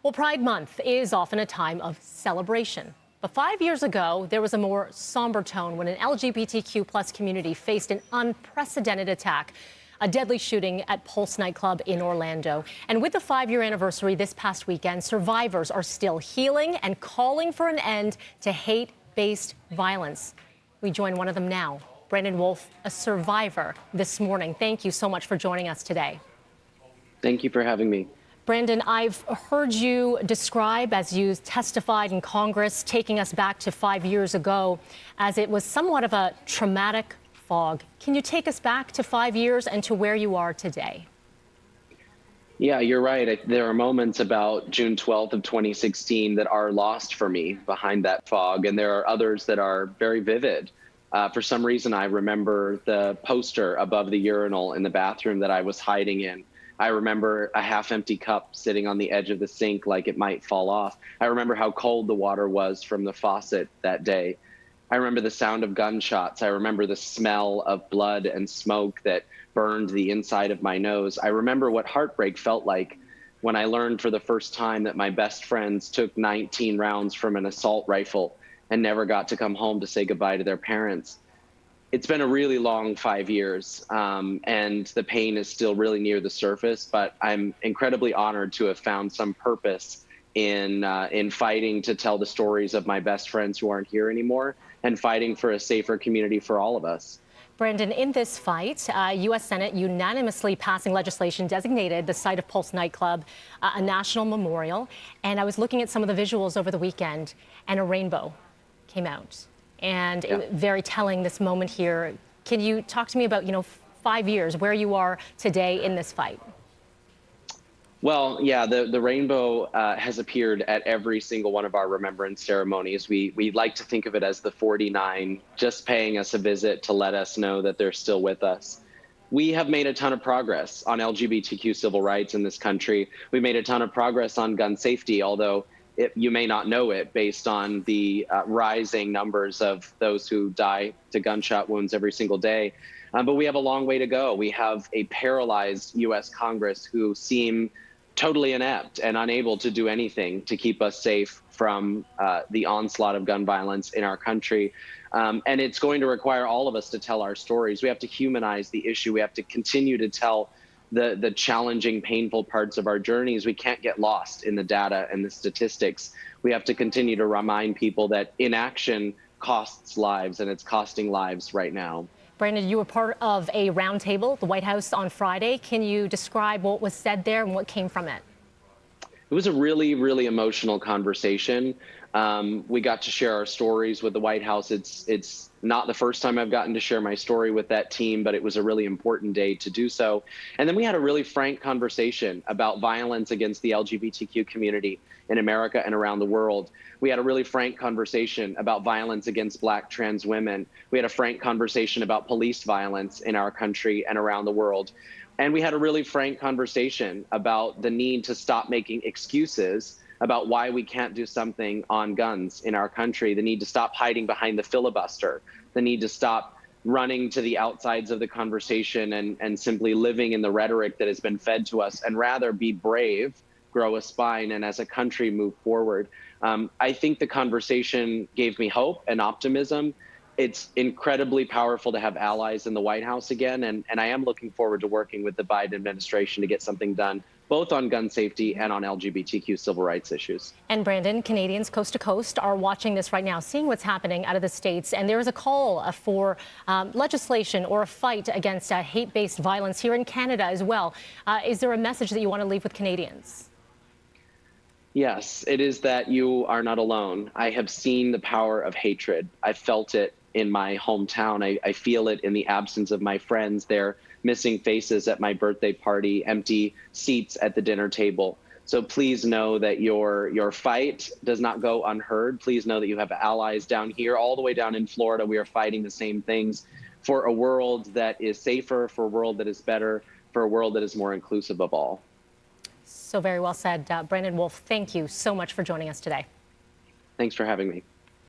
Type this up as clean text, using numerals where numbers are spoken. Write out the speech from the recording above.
Well, Pride Month is often a time of celebration. But 5 years ago, there was a more somber tone when an LGBTQ plus community faced an unprecedented attack, a deadly shooting at Pulse Nightclub in Orlando. And with the 5-year anniversary this past weekend, survivors are still healing and calling for an end to hate-based violence. We join one of them now, Brandon Wolf, a survivor, this morning. Thank you so much for joining us today. Thank you for having me. Brandon, I've heard you describe, as you testified in Congress, taking us back to 5 years ago, as it was somewhat of a traumatic fog. Can you take us back to 5 years and to where you are today? Yeah, you're right. There are moments about June 12th of 2016 that are lost for me behind that fog, and there are others that are very vivid. For some reason, I remember the poster above the urinal in the bathroom that I was hiding in. I remember a half-empty cup sitting on the edge of the sink like it might fall off. I remember how cold the water was from the faucet that day. I remember the sound of gunshots. I remember the smell of blood and smoke that burned the inside of my nose. I remember what heartbreak felt like when I learned for the first time that my best friends took 19 rounds from an assault rifle and never got to come home to say goodbye to their parents. It's been a really long 5 years, and the pain is still really near the surface, but I'm incredibly honored to have found some purpose in fighting to tell the stories of my best friends who aren't here anymore and fighting for a safer community for all of us. Brandon, in this fight, U.S. Senate unanimously passing legislation designated the site of Pulse Nightclub a national memorial. And I was looking at some of the visuals over the weekend, and a rainbow came out. And it was very telling, this moment here. Can you talk to me about, 5 years, where you are today in this fight? Well, yeah, the rainbow has appeared at every single one of our remembrance ceremonies. We like to think of it as the 49, just paying us a visit to let us know that they're still with us. We have made a ton of progress on LGBTQ civil rights in this country. We made a ton of progress on gun safety, although you may not know it based on the rising numbers of those who die to gunshot wounds every single day. But we have a long way to go. We have a paralyzed U.S. Congress who seem totally inept and unable to do anything to keep us safe from the onslaught of gun violence in our country. And it's going to require all of us to tell our stories. We have to humanize the issue. We have to continue to tell the challenging, painful parts of our journeys. We can't get lost in the data and the statistics. We have to continue to remind people that inaction costs lives, and it's costing lives right now. Brandon, you were part of a roundtable at the White House on Friday. Can you describe what was said there and what came from it? It was a really, really emotional conversation. We got to share our stories with the White House. It's not the first time I've gotten to share my story with that team, but it was a really important day to do so. And then we had a really frank conversation about violence against the LGBTQ community in America and around the world. We had a really frank conversation about violence against Black trans women. We had a frank conversation about police violence in our country and around the world. And we had a really frank conversation about the need to stop making excuses about why we can't do something on guns in our country, the need to stop hiding behind the filibuster, the need to stop running to the outsides of the conversation and simply living in the rhetoric that has been fed to us, and rather be brave, grow a spine, and as a country move forward. I think the conversation gave me hope and optimism. It's incredibly powerful to have allies in the White House again, and I am looking forward to working with the Biden administration to get something done, both on gun safety and on LGBTQ civil rights issues. And Brandon, Canadians coast to coast are watching this right now, seeing what's happening out of the States, and there is a call for legislation or a fight against hate-based violence here in Canada as well. Is there a message that you want to leave with Canadians? Yes, it is that you are not alone. I have seen the power of hatred. I felt it in my hometown. I feel it in the absence of my friends, their missing faces at my birthday party, empty seats at the dinner table. So please know that your fight does not go unheard. Please know that you have allies down here, all the way down in Florida. We are fighting the same things for a world that is safer, for a world that is better, for a world that is more inclusive of all. So very well said. Brandon Wolf, thank you so much for joining us today. Thanks for having me.